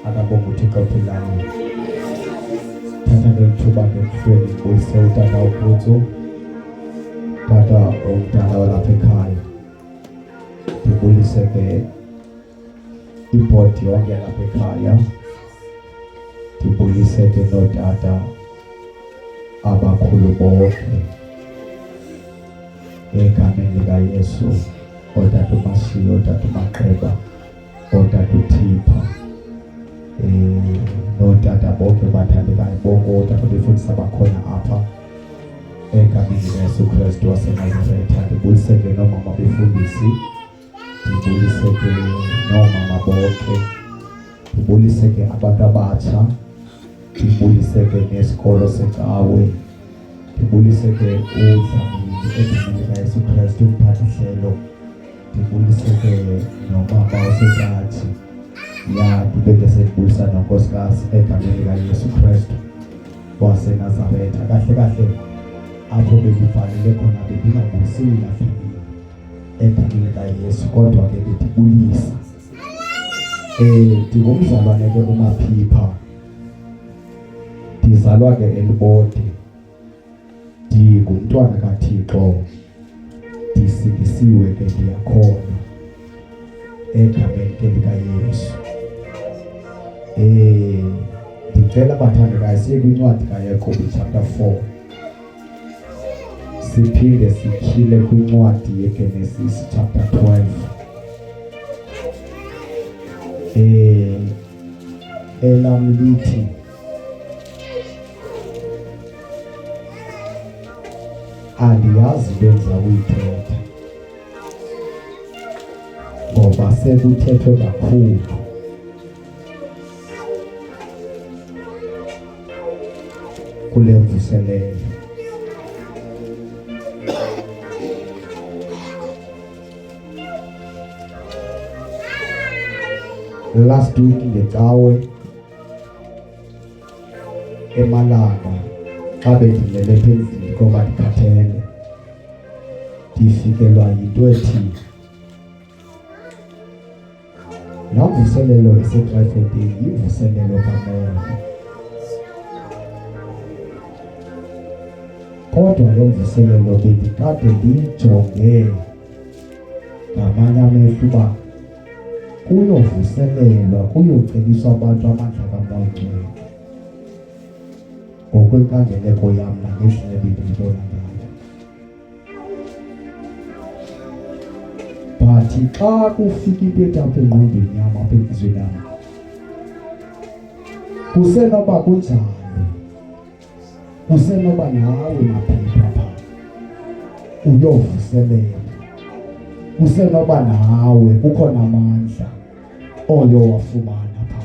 Akabonga uThixo ophilayo. Thatha ngethuba ngekufeni uyise utata uPhuthu, tata omdala walapha ekhaya. Ndibulise ke ibhodi yonke lapha ekhaya. Ndibulise ke notata abakhulu bonke egameni likaYesu, otata uMasiya, otata uMaqeba, otata uThipha, notata bonke bathandekayo bonke otata befundisa bakhona apha egameni likaYesu Kristu waseNazaretha. Ndibulise ke nomama befundisi, ndibulise ke nomama bonke, ndibulise ke abantu abatsha, ndibulise ke nesikolo seCawe, ndibulise ke uDlamini egameni likaYesu Kristu umphathihlelo, ndibulise ke nomama oseThathe. Ya ndibeke sendibulisa nonkosikazi egameni likaYesu Kristu waseNazaretha. Kahle kahle apho bengibhalele khona bengingabuyisile nafini egameni likaYesu, kodwa ke ndibulisa. Ndingumzalwane ke uMaphipha, ndizalwa ke eLibode, ndingumntwana kaThixo, ndisindisiwe ke ndiyakhona egameni ke likaYesu. Ndicela abathandekayo siye kwincwadi kaYakobi chapter 4, siphinde sityhile kwincwadi yeGenesis chapter 12. Elam lithi andiyazi into endiza kuyithetha ngoba sekuthethwe kakhulu. Kule mvuselelo last week ngeCawe eMalanga xa bendilele phezulu ngoba ndikhathele, ndifikelwa yinto ethi laa mvuselelo eseTrifodini yimvuselelo kamoya, kodwa lo mvuselelo bendikade ndiyijonge ngamanye amehlo uba kuyovuselelwa, kuyoceliswa abantu amandla kaMoya Ngcwele ngokwenkangeleko yam nangendlela bendiyibona ngayo. But xa kufika into ethi apha engqondweni yam, apha entliziyweni yam, kusenoba kunjalo, kusenoba nawe Maphipha pha uyovuselela, kusenoba nawe kukhona amandla oyowafumana pha.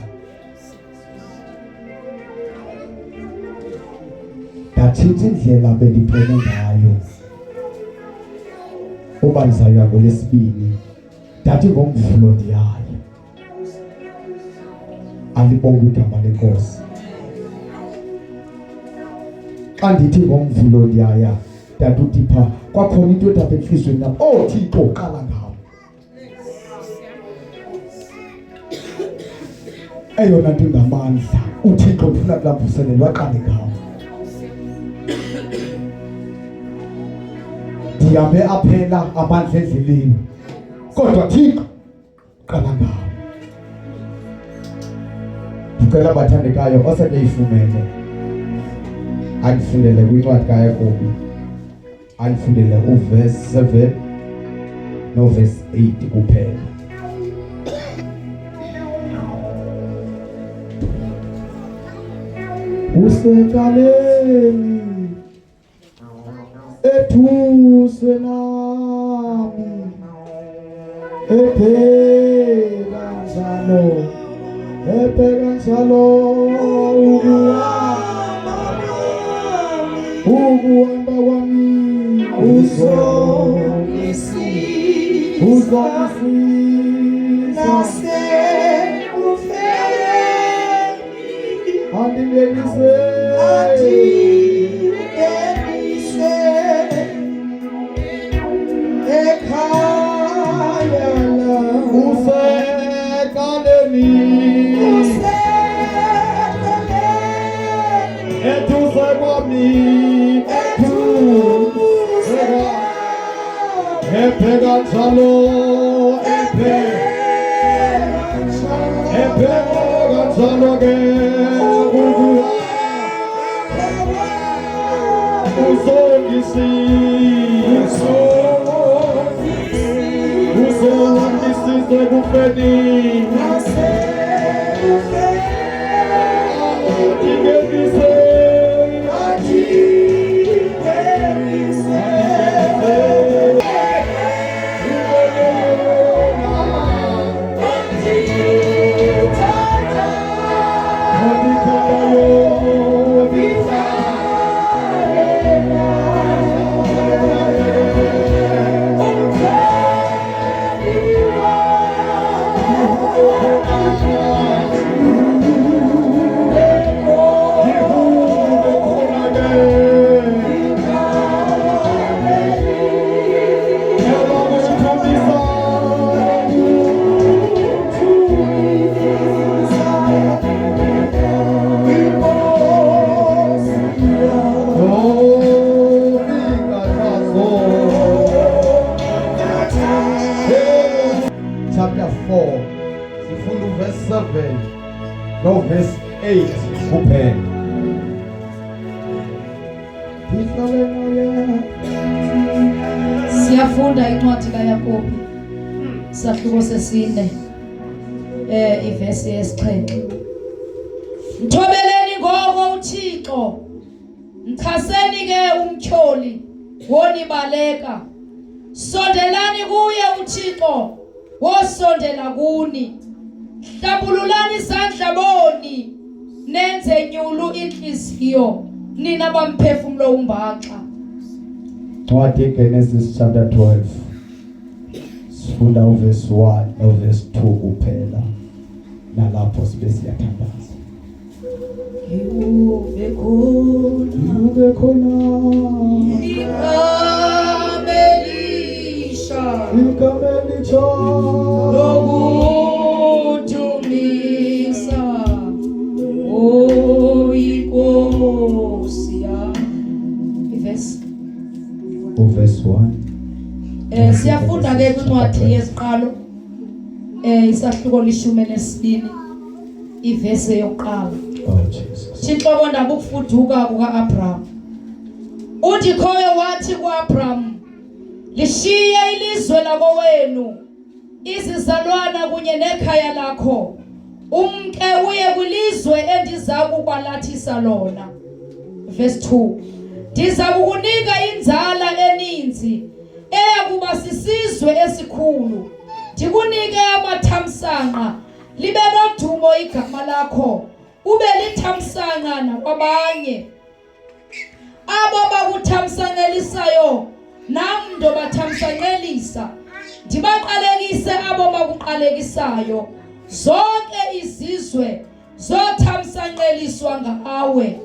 Ndatshintsha indlela bendiphele ngayo uba ndizawuya ngolwesibini, ndathi ngoMvulo ndiyaya. Alibonge igama leNkosi. Xa ndithi ngoMvulo ndiyaya, ndathi uThipha kwakhona into apha entliziyweni yam, oh Thixo qala ngawo. Eyona nto ingamandla uThixo ndifuna kulaa mvuselelo aqale ngawo. Ndihambe aphela amandla endleleni, kodwa Thixo qala ngawo. Ndicela abathandekayo osebeyifumene andifundele kwincwadi kaYakobi, andifundele uverse 7 noverse 8 kuphela. Usekaleni ethuse nami, epheka njalo ukuhamba kwami uzongisiza nasekufeni andingenise ekhaya la usekaleni eduze kwami epheka njalo epheka njalo ke uzongisize kufeni chapter 4 sifunda verse 7 no verse 8 kuphela. Siyafunda incwadi kaYakobi sahluko sesine ivesi yesixhenxe. Mthobeleni ngoko uThixo, mchaseni ke umtyholi wonibaleka. Sondelani kuye uThixo, wosondela kuni. Hlambululani izandla boni, nenze nyulu inhliziyo, nina bamphefumulo umbaxa. Ncwadi Genesis chapter 12 sifunda verse 1 no verse 2 kuphela, nalapho sibe siyathandaza. Ube khona ikamelisha lokuthumisa oyinkosi yami. Verse 1 siyafunda ke incwadi yesiqalo isahluko lishumi nesibini ivesi yokuqala. Oh Jesus. Thixo ndaba ukufuduka kuka-Abraham. Uthi khoyo wathi ku-Abraham, lishiye ilizwe lakowenu, izizalwana kunye nekhaya lakho, umke uye kwilizwe endiza kukwalathisa lona. Verse 2. Ndiza kukunika inzala eninzi eyakuba sisizwe esikhulu. Ndikunike amathamsanqa, libe nodumo igama lakho, ube lithamsanqa nakwabanye. Abo bakuthamsanqelisayo nam ndobathamsanqelisa, ndibaqalekise abo bakuqalekisayo. Zonke izizwe zothamsanqeliswa ngawe.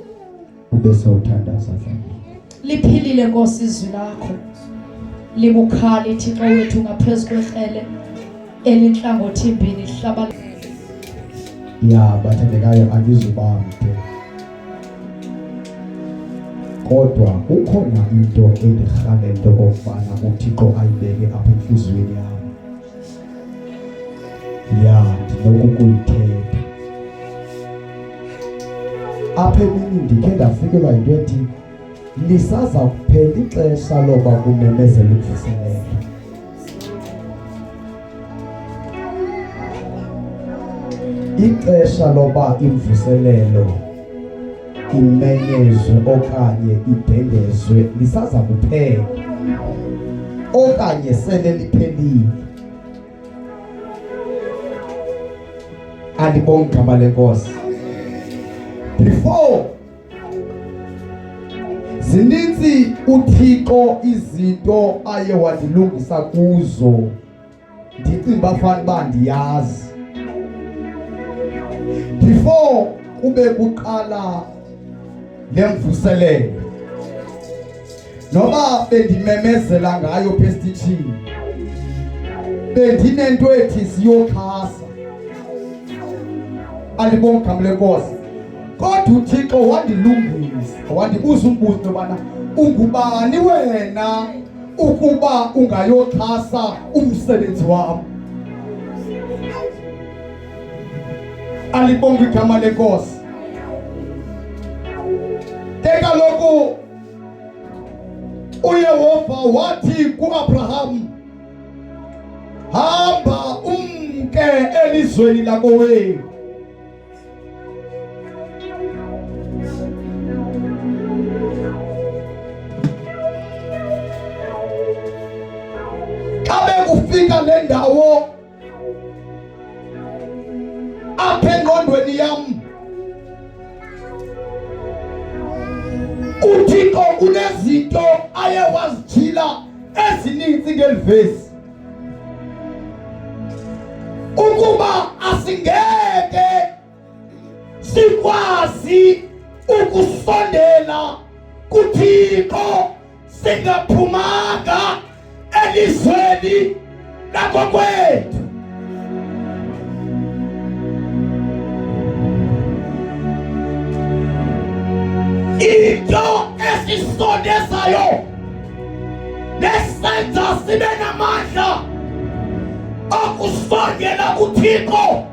Ube sewuthandaza sana. Liphilile Nkosi izwi lakho, libukhali Thixo wethu ngaphezu kwekrele elinhlangothi imbini hlaba. Ya bathandekayo, angizubambe kodwa ukhona into endirhale into okufana uThixo ayibeke apha enhliziyweni yami. Ya ndinokukuyithetha apha emini ndikhe ndafikelwa yinto ethi lisaza kuphela ixesha loba kumemezela ukuvuselela. Ixesha loba imvuselelo imenyezwe okanye ibhengezwe lisaza kuphela okanye sele liphelile. Alibonge igama lenkosi. Before zininzi uThixo izinto aye wadilungisa kuzo, ndicinga bafana uba ndiyazi. Before kube kuqala lemvuselelo noba bendimemezela ngayo pestithini bendinento ethi siyokhasa andibonga lenkosi kodwa uThixo wandilungisa wandibuza umbuzo obana ungubani wena ukuba ungayokhasa umsebenzi wami alibonga igama lenkosi kaloku uYehova wathi kuAbraham hamba umke elizweni lakowenu kabe kufika le ndawo apha engqondweni yami uThixo kunezinto aye wazijila ezininzi ngelivesi ukuba asingeke sikwazi ukusondela kuThixo singaphumanga elizweni lakokwethu into esisondezayo nesenza sibe namandla okusondela kuThixo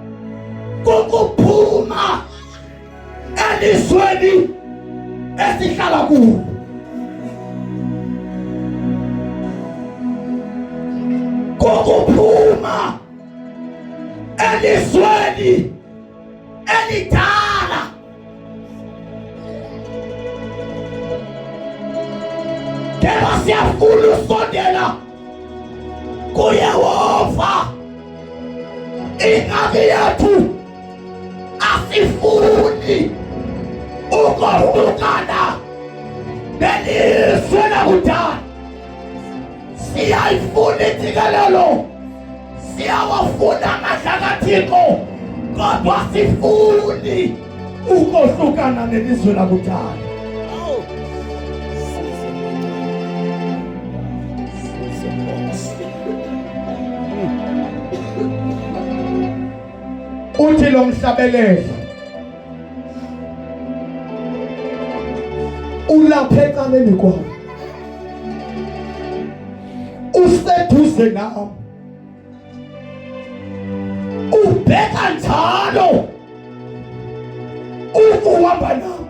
kukuphuma elizweni esihlala kulo kukuphuma elizweni elidala keba siyafuna usondela kuYehova ingabi yethu asifuni ukuhlukana nelizwe lakudala siyayifuna intsikelelo siyawafuna amandla kaThixo kodwa sifuni ukuhlukana nelizwe lakudala uthi lo mhlabelelo ulapha eceleni kwami useduze nami ubheka njalo ukuhamba nami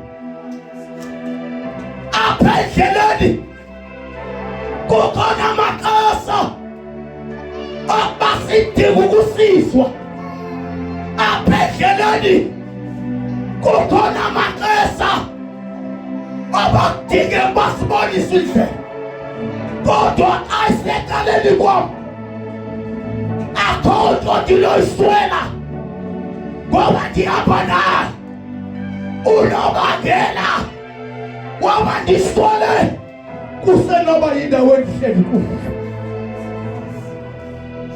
apha endleleni kukhona amaxesha abasidinga ukusizwa apha endleleni kukhona amaxesha abadinga basibonisa indlela kodwa ayisekaleni kwami akho nto ndiloyiswela ngoba ndihamba naye unobangela waba ndiswele kusenoba yindawo endihleli kuyo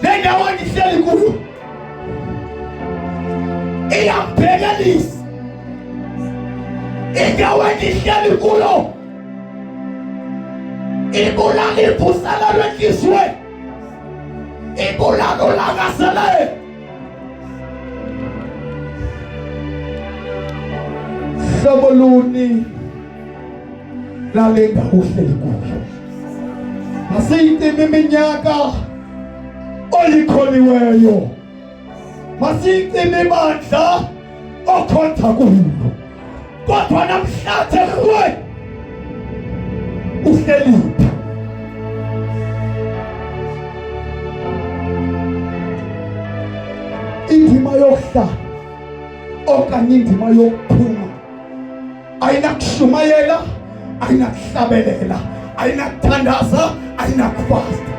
le ndawo endihleli kuyo iyambhekelisa indawo endihleli kuyo ibulala iphusela lwenhliziyweni ibulala ulangazelelo hlobo luni lale ndawo uhleli kuyo masiyicime iminyaka oyikholiweyo masiyicime ibandla okhonza kulo kodwa namhlanje kuwe uhleli indima yokuhlala okanye indima yokuphuma ayinakushumayela ayinakuhlabelela ayinakuthandaza ayinakufasta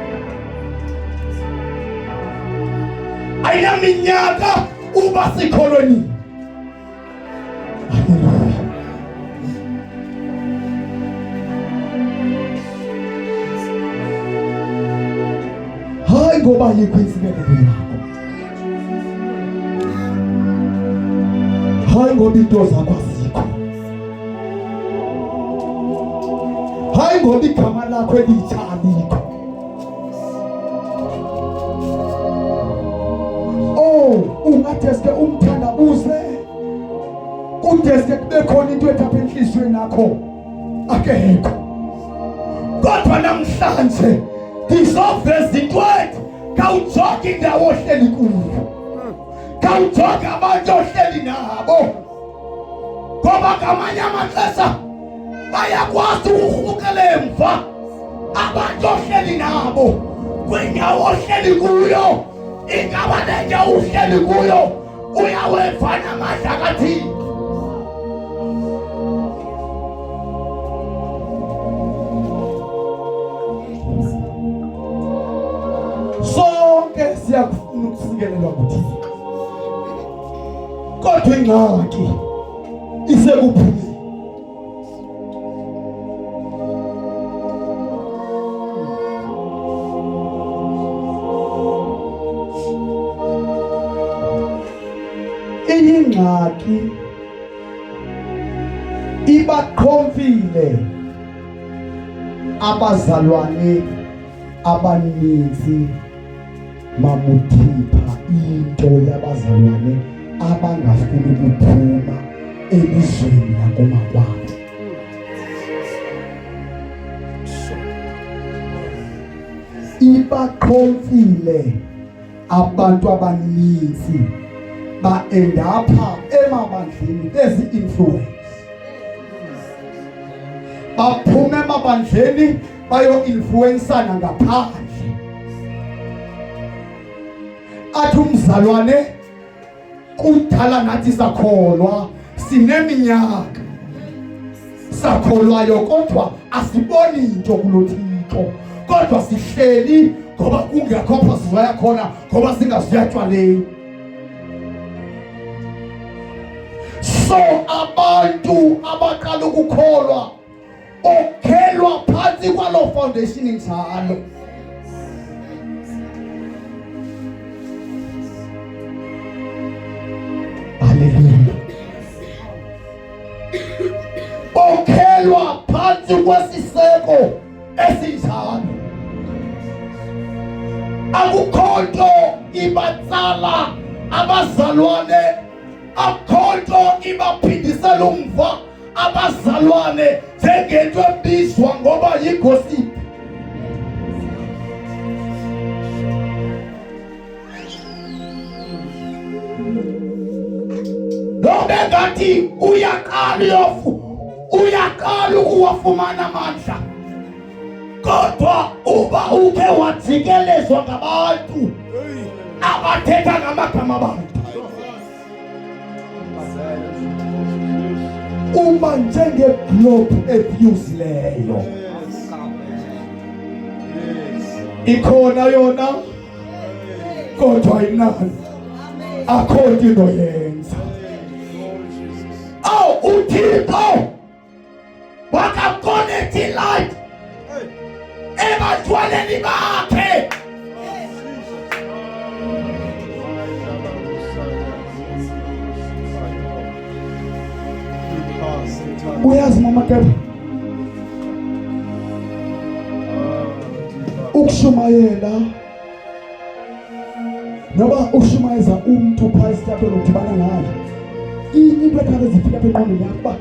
ayinaminyaka uba sikholweni hayi ngoba yikho insikelelo yakho hayi ngoba into zakho azikho, hayi ngoba igama lakho elitsha alikho. Ungatheske umthandabuze, kudeske kube khona into ethapha enhliziyweni yakho, akekho. Kodwa namhlanje ngizoveza into ethi kawujoke indawo ohleli kuyo, kawujoke abantu ohleli nabo, ngoba ngamanye amaxesha bayakwazi ukurhukela emva abantu ohleli nabo kwindawo ohleli kuyo. Ingaba nendawo uhleli kuyo uyawefana amandla kaThixo. Sonke siyakufuna ukusikelelwa nguThixo, kodwa ingxaki isekuphumeni. Ingxaki ibaqhomfile abazalwane abaninzi mamuthipha into yabazalwane abangafuni ukuphuma elizweni lakomakwabo. Ibaqhomfile abantu abaninzi ba-endapha emabandleni ezi-influence, baphuma emabandleni bayo-influensana ngaphandle. Athi umzalwane kudala nathi sakholwa, sineminyaka sakholwayo, kodwa asiboni into kulo Thixo, kodwa sihleli ngoba kungekho pha sizaya khona, ngoba singasiyatshwaleni. So abantu abaqala ukukholwa okhelwa phansi kwalo foundation njalo. Hallelujah. Okhelwa phansi kwesiseko esinjalo. Akukho nto ibatsala abazalwane, akukho nto ibaphindisela umva abazalwane njengento ebizwa ngoba yigossip. Lobe ngathi uyaqala ukuwafumana amandla, kodwa uba uke wajikelezwa ngabantu abathetha ngamagama abantu, uma njenge-globe ebyuzileyo. Ikhona yona kodwa ayinani, akho nto inoyenza. uThixo wakakonethi light ebantwaneni bakhe. Uyazi mama Keba, ukushumayela noba ushumayeza umuntu phakathi lapho lokudibana ngayo, into ekhale zifika apha engqondweni yakho uba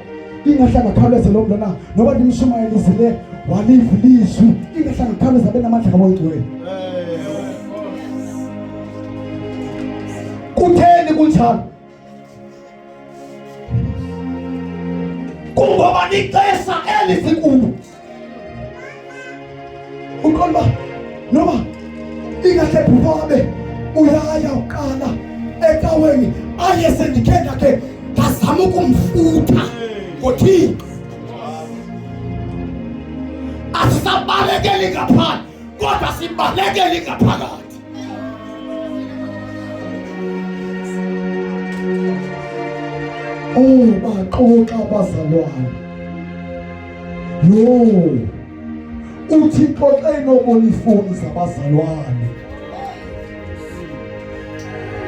ingahlanga khawuleze lo mntwana noba ndimshumayelizile waliva ilizwi, ingahlanga khawuleza abe namandla kamoyingcwele. Kutheni kunjalo? Kungoba lixesha elisikulo. Uqonda noba ingahle bhubabe uyaya uqala ecaweni aye sendikhe ke ngazama ukumfutha ngoThixo. Asisabalekeli ngaphandle kodwa sibalekeli ngaphakathi. Baxoxa abazalwane. Uthixo xa enobona ifoni zabazalwane,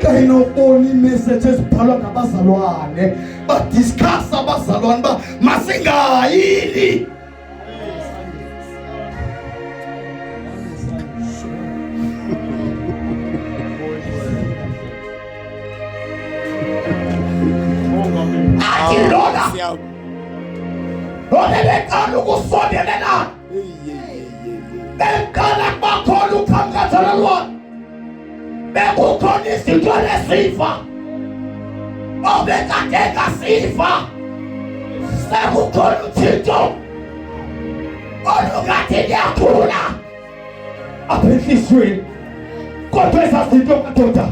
xa sayinobona imessage ezibhalwa ngabazalwane badiscuss abazalwane ba masingayili Lona bekala ukusondelelana bekala bakhona ukukhathalelwana bekukhona izinto lesifa obekade ngasifa sekukhona uThixo olukade liyakhula apha enhliziyweni kodwa ezazinto madoda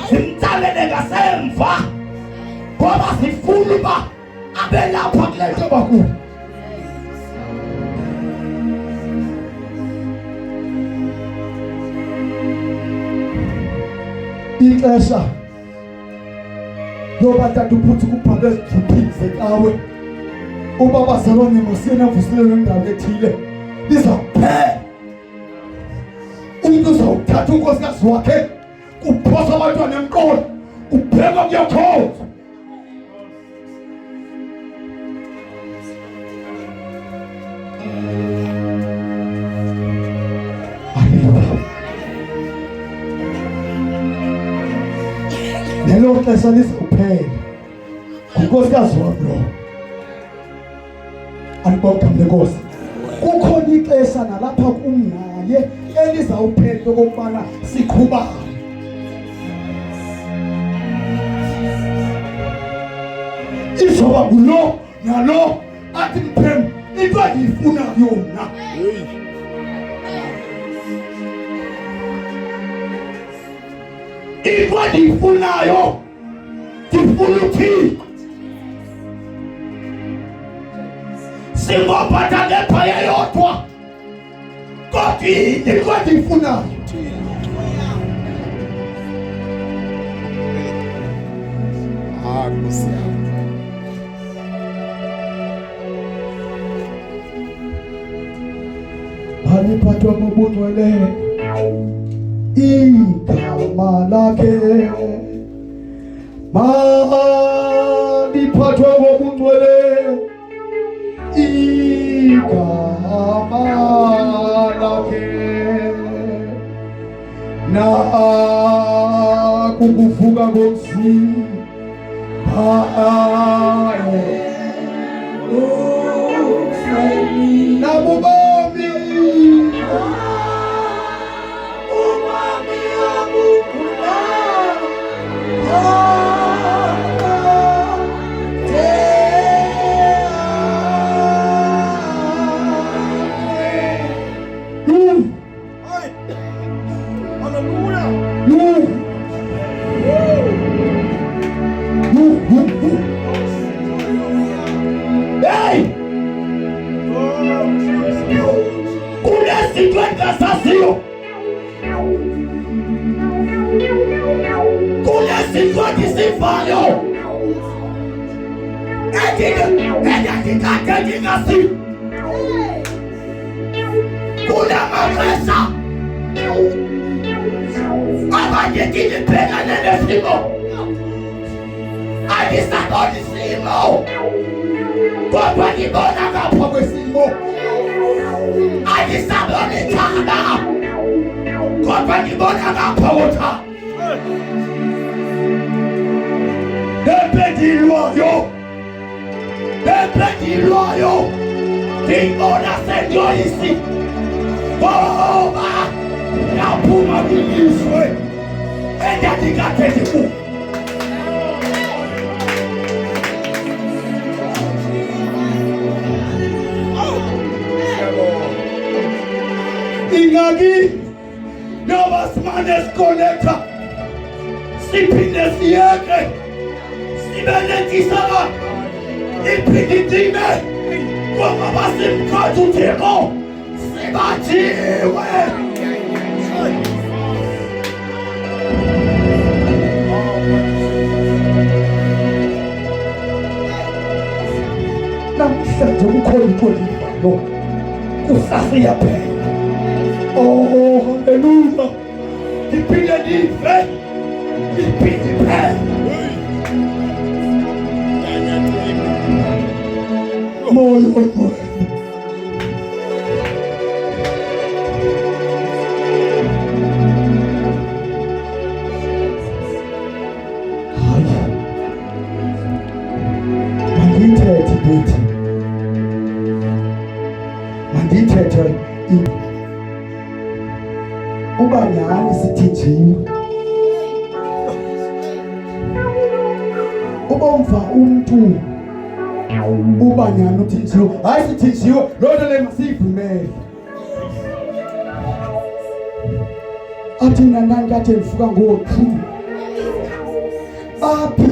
zimtsalele ngasemva ngoba sifuna uba abelapha kule nto bakulu ixesha loba tata uphuthi kubhalwe ezidruphini zekawe uba bazalwane mosiyena vuselelo endaweni ethile liza kuphela umuntu uzawuthatha unkosikazi wakhe kuphosa abantwana emqolo ubheka kuyakhoza lelo xesha lizokuphela unkosikazi wami lo alibonga mnenkosi kukhona ixesha nalapha kumnaye elizawuphela okokubana siqhubane izoba ngulo nalo athi mphem into endiyifunayo mna into endiyifunayo ndifuna uthini singobhatha ngephaya yodwa kodwa into endiyifunayo Nkosi yami aliphathwa ngobungcwele igama lakhe maliphathwa ngobungcwele igama lakhe na kukuvuka komzimba nabubomi ingaki noba simane sikonekta siphinde siyeke sibe nentisana iphindidime ngoba basimkhatha uThixo sibathiwe namhlanje kukhona iqolibalo kusasiyaphela oh haleluya iphinde ndive moyo mandithethe uba nyhani sithinjiwe uba umva umntu uba nyhani uthinjiwe hayi sithinjiwe loo nto le masiyivumele athi mna ndandikade ndivuka ngoo-2 aphi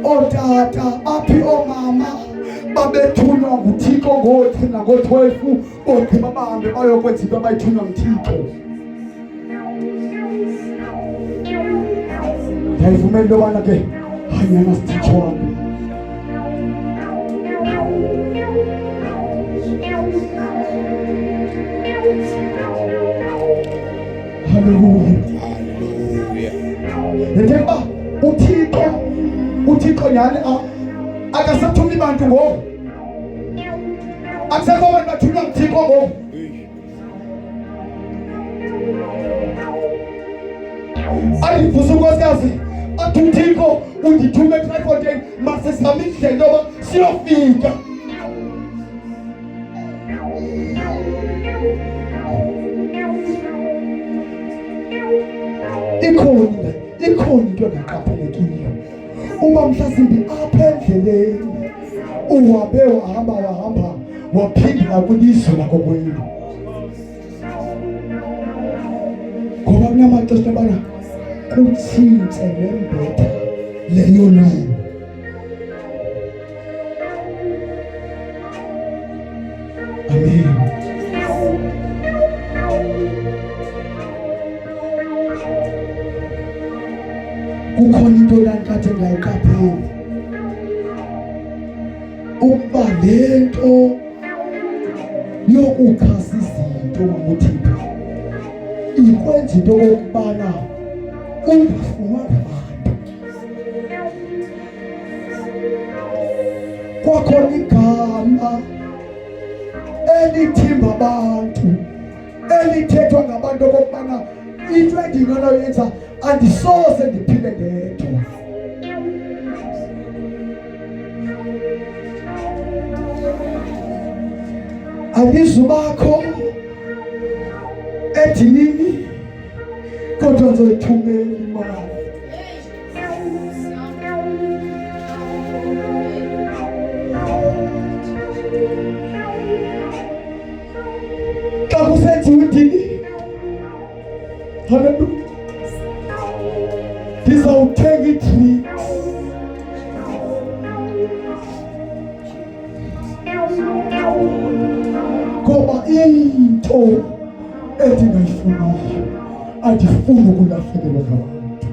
ootata aphi oomama babethunywa nguThixo ngo-10 nango-12 ogqiba bahambe bayokwenza into abayithunywa nguThixo. Ndiyayivumela into yobana ke hanyana sithitshwane haleluya njengoba uthixo nyhani akasathumi bantu ngoku akusekho abantu bathunywa nguThixo ngoku ayivusa unkosikazi athi uThixo undithume eTransfontein masizame indlela yoba siyofika ikhona into engaqaphelekiyo uba mhlasimbi apha endleleni uhambe wahamba waphindela kwilizwe lakokwenu ngoba kunamaxesha abana kutshintshe lembetha leyo lweni amen. Kukhona into landikade ngayiqapheli ukuba le nto yokukhasa izinto ngokuthipha ikwenza into okokubana ungafunwa ngabantu. Kwakhona igama elithimba abantu elithethwa ngabantu okokubana into endinoyenza andisoze ndiphile ndedwa. Andizubakho edinini kodwa ngizoyithumela imali. Xa kusenziwa idini, haleluya, ndizawuthenga i-drinks ngoba into endingayifuniyo andifuni ukulahlekelwa ngabantu.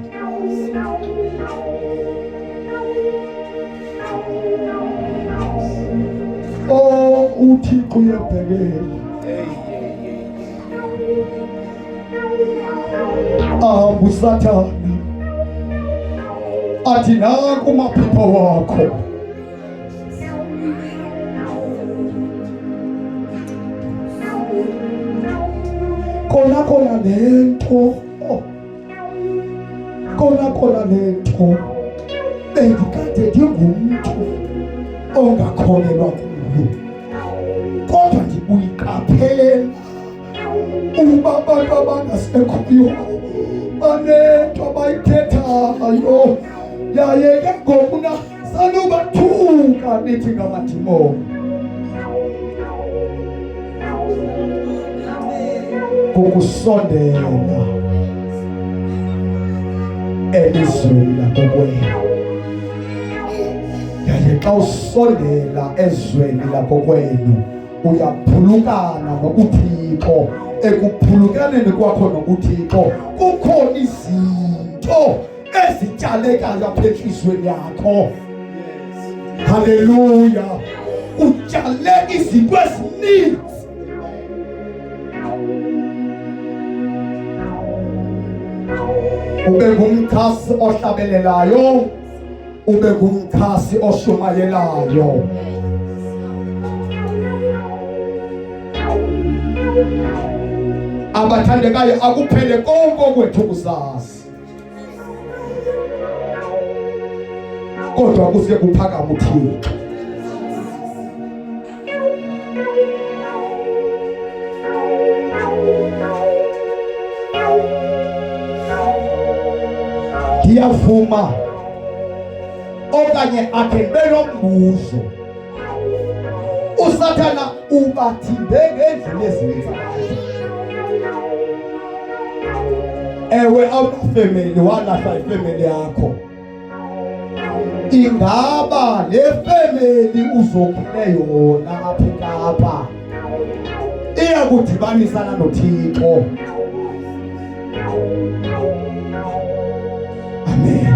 Oh, uThixo uyabhekela. Ahambe uSathane athi nanku amaphupha wakho. Kona lento bendikade ndingumntu ongakholelwa kuyo kodwa ndibuyiqaphela uba abantu abangasekhoyo banento abayithethayo yaye ke ngokuna sanubathuka nithi ngamadimoni ukusondela elizweni lakokwenu. Yaye xa usondela ezweni lakokwenu uyaphulukana nokuThixo. Ekuphulukaneni kwakho nokuThixo kukhona izinto ezityalekayo apha entliziyweni yakho. Haleluya, utyale izinto ezininzi. ube ngumkhasi ohlabelelayo, ube ngumkhasi oshumayelayo. Abathandekayo, akuphele konke kwethu kusazi, kodwa kuze kuphakama uThixo. Ngiyavuma okanye akhe benombuzo, uSathana ubathinde ngendlela ezinzayo. Ewe awunafamily, walahla ifamily yakho. Ingaba le family uzokhule yona apha eKapa iyakudibanisana noThixo? Amen.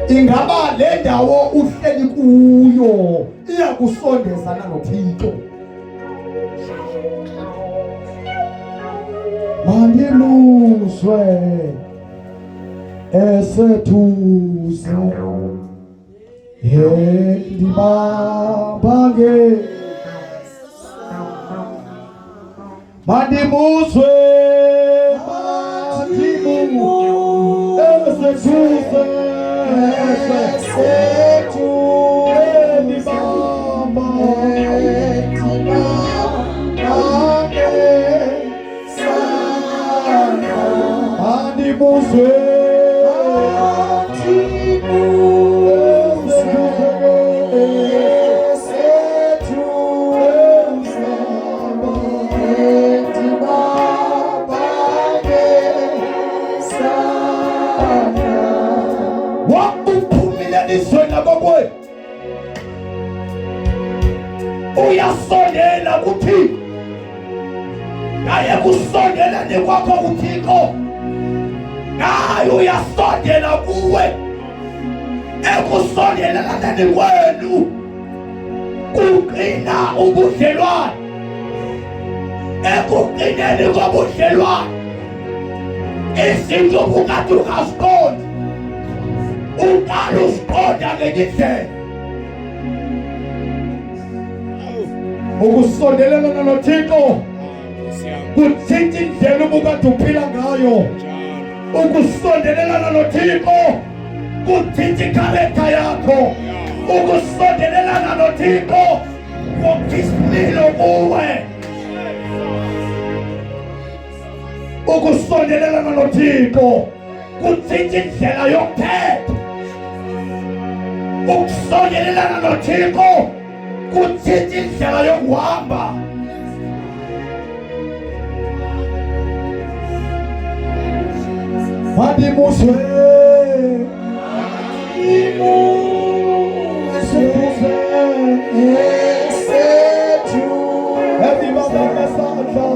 Ingaba le ndawo uhleli kuyo iyakusondezana noThixo? Mandimuzwe esethuze ndibambage, mandimuzwe esethuze uyasondela kuThixo, naye kusondeleni kwakho kuThixo, naye uyasondela kuwe. Ekusondelaneni kwenu kuqina ubudlelwano, ekuqineni kobudlelwano izinto ubukade ungaziqondi uqala uziqonda ngenye indlela. Ukusondelana noThixo kuthinta indlela ubukade uphila ngayo. Ukusondelana noThixo kuthinta ikharetha yakho. Ukusondelana noThixo kukha isimilo kuwe. Ukusondelana noThixo kuthinta indlela yokuphetha. Ukusondelana noThixo kuthinta indlela yokuhamba. Mandimuzwe esethu everybody ngesandla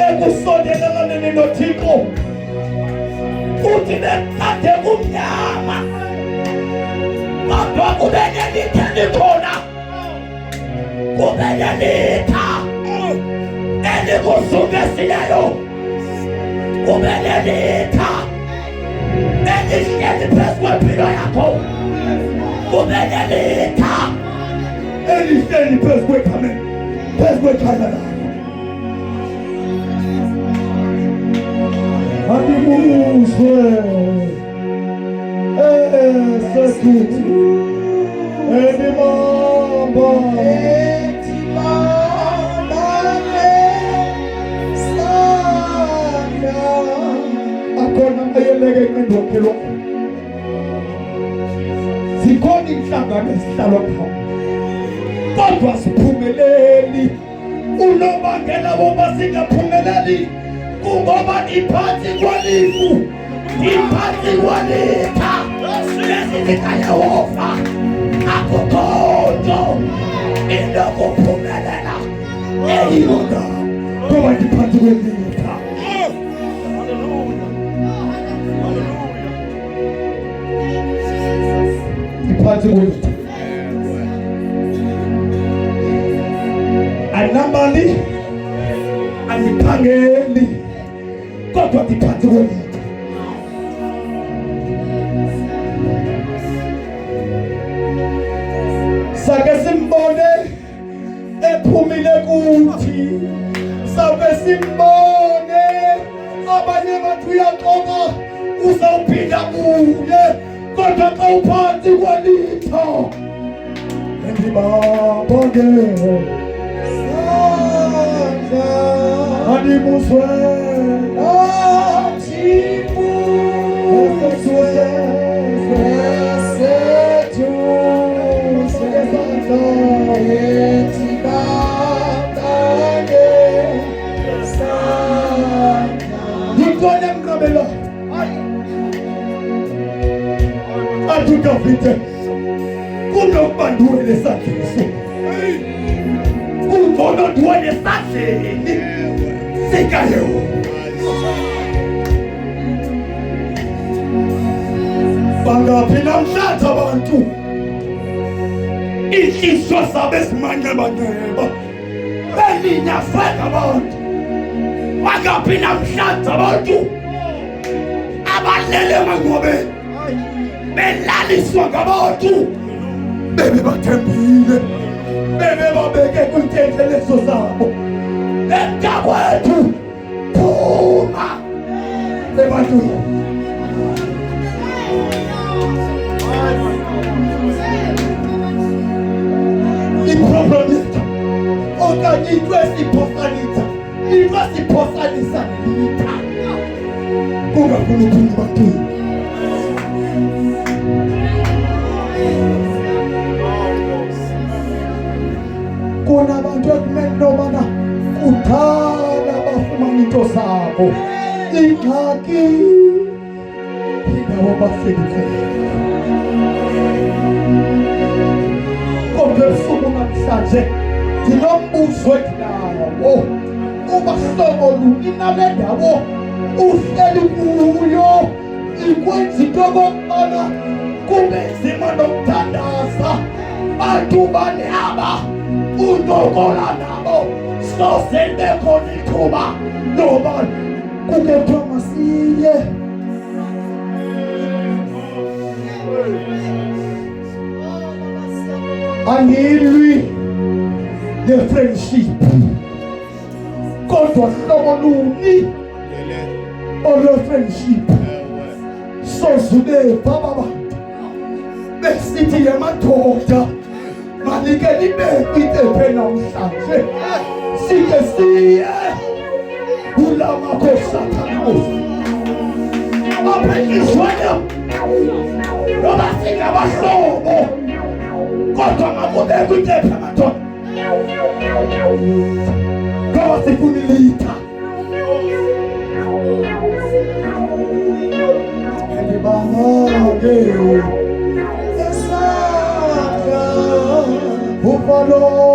ekusondelaneni noThixo uthi bekade kumnyama kodwa kube nelitha likhona, kube nelitha elikusuke kube nelitha elihleli phezu kwempilo yakho, kube nelitha elihleli phezu kwekhaya lakho. Mandimuzwe esethu endibamba akhona ndokhelwa zikhona inhlangano ezihlalwa khona kodwa siphumeleli unobangela woba singaphumeleli kungoba iphansi kwalifu iphansi kwalitha lesilikayehova akukhonto indokuphumelela eyona ngoba iphansi kwalitha iphansi kwalitha anamali aniphangeli kodwa iphansi kwalitha sake simbone ephumile kuthi sake simbone abanye bathu uyaxoka uzawuphinda kuye kodwa xa uphansi kwalitha ndibabonge Animuswe, Atimu, Efesue, Esetu, Sefanta, Etibandane, Santa. Nikone mnabela. Atukafite. Kuno banduele sakristo. Kuno duele sakristo. Sikayo. Bangaphila namhlanje abantu inhliziyo zabo ezimanyemaneba belinyafeka abantu bangaphila namhlanje abantu abalele emangcwabeni belaliswa ngabantu bebe bathembile bebe babeke kwintendelezo zabo Entakwethu phuma ebantwini iproblem yethu okanye into esiphosanisa nilitha kungakhulukhulu bantwini kunabantu ekumele nobana kudala bafumana into zabo ingxaki indawo bafike kodwa ebusuku namhlanje ndinombuzo endinawo uba hlobo luni nale ndawo uhleli kuyo ikwenza into okokubana kube nzima nokuthandaza bantu banaba undokola nabo sosende khona ithuba noba kukethiwa masiye angilwi ne-friendship kodwa hlobo luni olwe-friendship sozubeva babantu besithi yamadoda malike libekwe icephe namhlanje sike siye ulamakosathanikosi apha enhliziyweni noba singabahlobo kodwa makubekwe icephe madoda ngoba sifuna ilitha ndibange esaka ufalo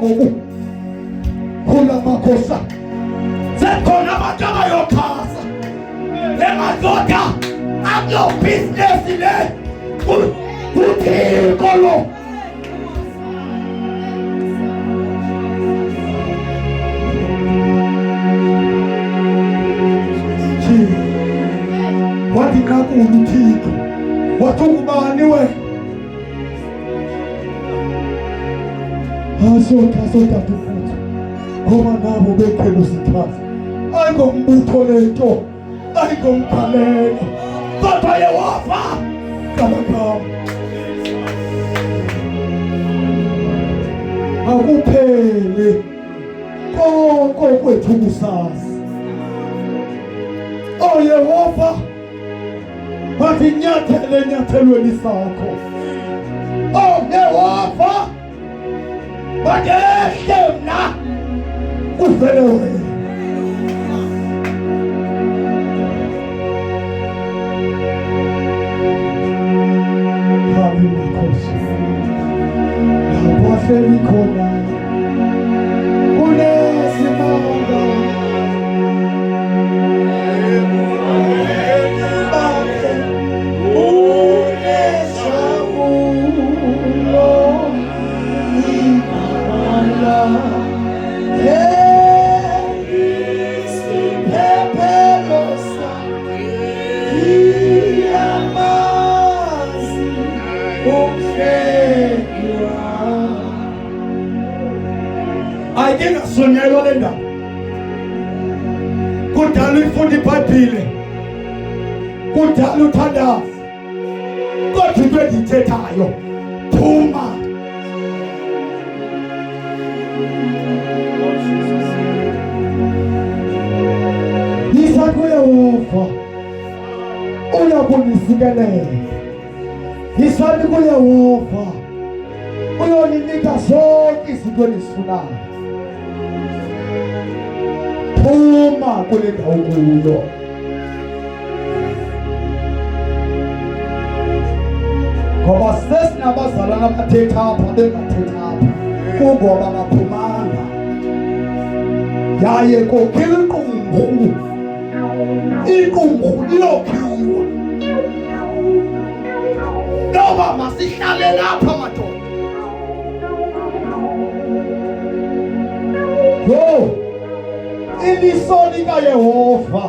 ngoku khula makhosa sekhona abantu abayokhasa le madoda akuyobhizinesi le uthixo lo kakubi Thixo, wathi ungubani wena? Asotata futhi ngoba nabo bekhelo sithatha ayingombutho lento, ayingomgalelo, kodwa Yehova kabakho akuphele konke kwethu kusazi. Oh Yehova, bathi nyathele enyathelweni sakho. Oh Yehova, bathi ehle mna kuvele wena. Hallelujah. Wahleli khona kunesimanga uneshabulo imala isiphepelo sakiyamazi umhlekwa. Ayike ngasonyelwa le ndaba. Kudala uyifunda iBhayibhile, kudala uthandaza, kodwa into endiyithethayo phuma. Yisa kuYehova uyakunisikelela, yisani kuYehova uyoninika zonke izinto enisifunayo. Phuma kule ndawo kuyo. Ngoba sesinabazalwana abathetha apha bengathetha apha kungoba baphumanga. Yaye kokhile iqumrhu liyokhiwa. Noba masihlale lapha madoda. Yo, iliso likaYehova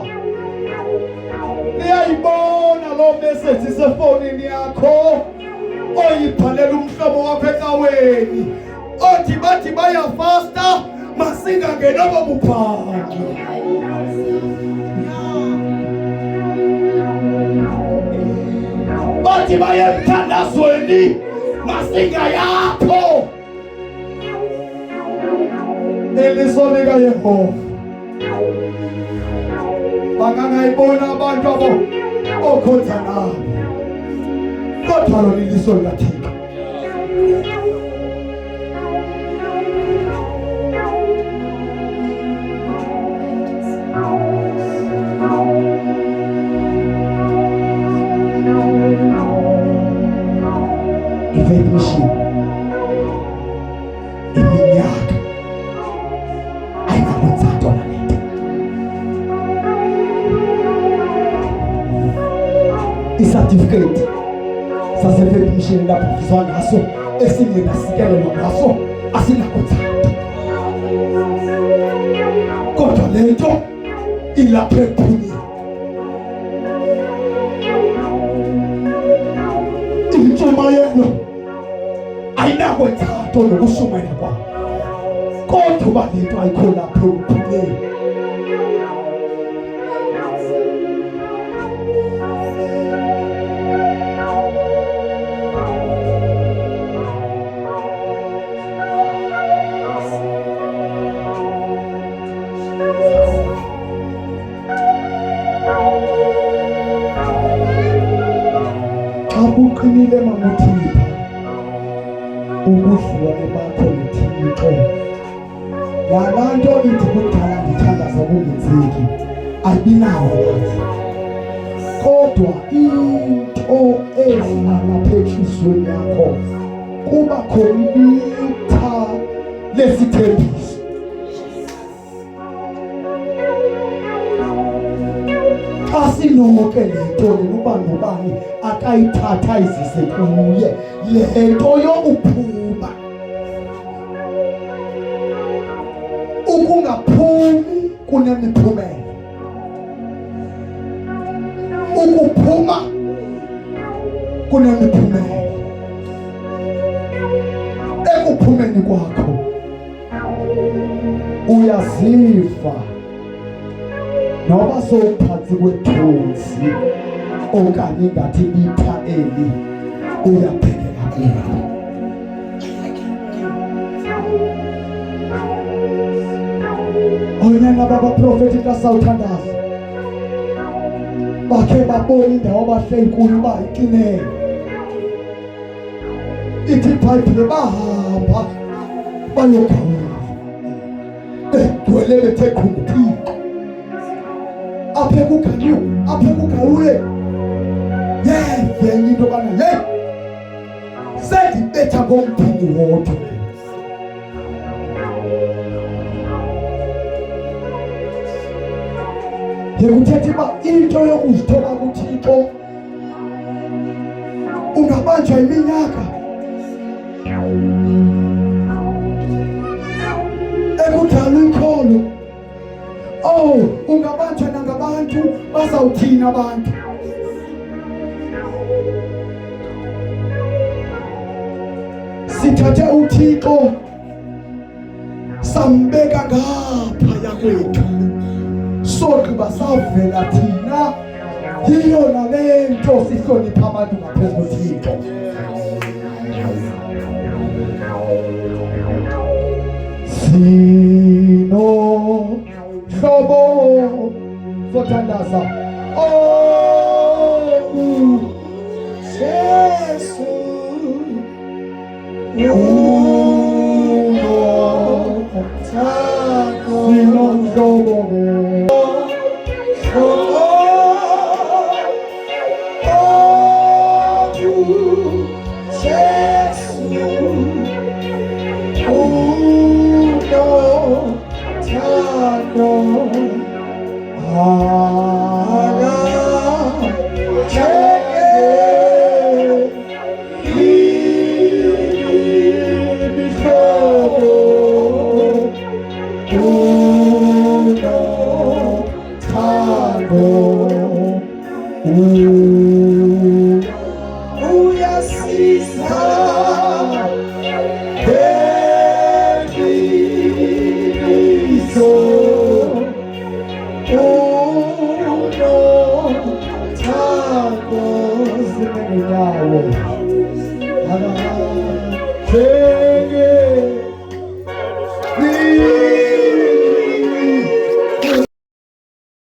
liyayibona lo message sefonini yakho oyibhalela umhlobo wakho ecaweni othi bathi bayafasta masingangena bobuphanga. Bathi bayemthandazweni masingayapho. Iliso likaYehova bangangayibona abantu abo okhonza nabo, kodwa lona iliso likaThixo. Ifaith Mission iminyaka ayingakwenzanga nento. Certificate saseFaith Mission lapho kuzwa ngaso esingekasikelelwa ngaso asinakuthanda, kodwa lento ilapha ephumile. Intshumayelo ayinakwenza nto nokushumayela kwayo, kodwa uba lento ayikho lapha ephumile. Uqinile mamuthipha ubudlelwane bakho noThixo. Yalanto ithi kudala ndithandaza kungenzeki ayibinawo, kodwa into ehlala phephizweni yakho kuba khona ilitha lesithembiso. Asinoke lento noba nobani akayithatha izise kuye lento yokuphuma. Ukungaphumi kunemiphumela. Ukuphuma kunemiphumela. Ekuphumeni kwakho uyaziva noba sowuphansi kwethunzi okanye ngathi itha eli uyabhekela kulo. Onyana babaprofeti xa sawuthandaza bakhe babona indawo abahleli kuyo uba iqinele. Ithi iBhayibhile bahamba bayogawula begcwele bethe khumthiko apha ekugawule yenye into yobana sendibetha ngomphini wodwa. Yekuthetha uba into yokuzithoba kuThixo ungabanjwa iminyaka ekudala inkolo. Ungabanjwa nangabantu bazawuthini abantu. Sithathe uThixo sambeka ngaphaya kwethu, sogqiba savela thina. Yiyo nale nto sihlonipha abantu ngaphezu koThixo. Sino hlobo sothandaza Jesu sino hlobo Yeah.